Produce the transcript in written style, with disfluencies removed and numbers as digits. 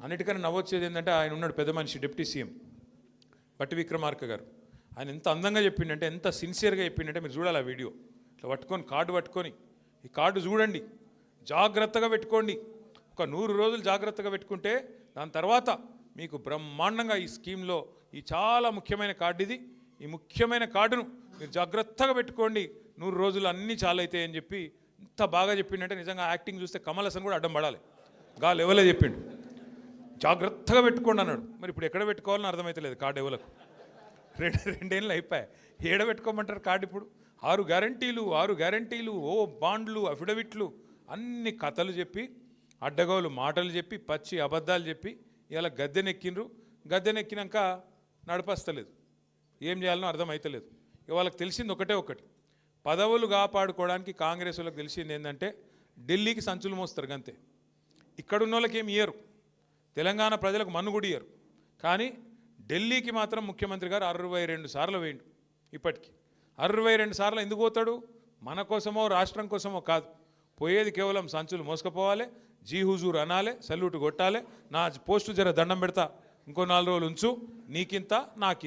అన్నిటికన్నా నవ్వొచ్చేది ఏంటంటే ఆయన ఉన్నాడు పెద్ద మనిషి డిప్యూటీ సీఎం బట్టి విక్రమార్క గారు. ఆయన ఎంత అందంగా చెప్పిండంటే, ఎంత సిన్సియర్గా చెప్పిండంటే మీరు చూడాలి ఆ వీడియో. ఇట్లా పట్టుకొని కార్డు పట్టుకొని, ఈ కార్డు చూడండి, జాగ్రత్తగా పెట్టుకోండి, ఒక 100 రోజులు జాగ్రత్తగా పెట్టుకుంటే దాని తర్వాత మీకు బ్రహ్మాండంగా ఈ స్కీమ్లో ఈ చాలా ముఖ్యమైన కార్డు ఇది, ఈ ముఖ్యమైన కార్డును మీరు జాగ్రత్తగా పెట్టుకోండి, 100 రోజులు అన్నీ చాలా అవుతాయి అని చెప్పి ఇంత బాగా చెప్పిండంటే నిజంగా యాక్టింగ్ చూస్తే కమల్ హాసన్ కూడా అడ్డం పడాలి. గా లెవెలే చెప్పిండు, జాగ్రత్తగా పెట్టుకోండి అన్నాడు. మరి ఇప్పుడు ఎక్కడ పెట్టుకోవాలని అర్థమవుతలేదు కార్డు ఎవలకు. రెండేళ్ళు అయిపోయాయి, ఏడ పెట్టుకోమంటారు కార్డు ఇప్పుడు? 6 గ్యారంటీలు, ఓ బాండ్లు, అఫిడవిట్లు, అన్ని కథలు చెప్పి, అడ్డగోలు మాటలు చెప్పి, పచ్చి అబద్ధాలు చెప్పి ఇలా గద్దెనెక్కిండ్రు. గద్దెనెక్కినాక నడపస్తలేదు, ఏం చేయాలనో అర్థమవుతలేదు. వాళ్ళకి తెలిసింది ఒకటి, పదవులు కాపాడుకోవడానికి కాంగ్రెస్ వాళ్ళకి తెలిసింది ఏంటంటే ఢిల్లీకి సంచులు మోస్తారు అంతే. ఇక్కడున్న వాళ్ళకి ఏమి ఇయ్యరు, తెలంగాణ ప్రజలకు మన్ను కూడా ఇయ్యరు. కానీ ఢిల్లీకి మాత్రం ముఖ్యమంత్రి గారు 62 సార్లు వేయండు. ఇప్పటికీ 62 సార్లు ఎందుకు పోతాడు? మన కోసమో రాష్ట్రం కోసమో కాదు, పోయేది కేవలం సంచులు మోసుకపోవాలి, జీ హుజూర్ అనాలి, సల్యూట్ కొట్టాలి, నా పోస్టు జర దండం పెడతా, ఇంకో 4 రోజులు ఉంచు, నీకింత నాకింత.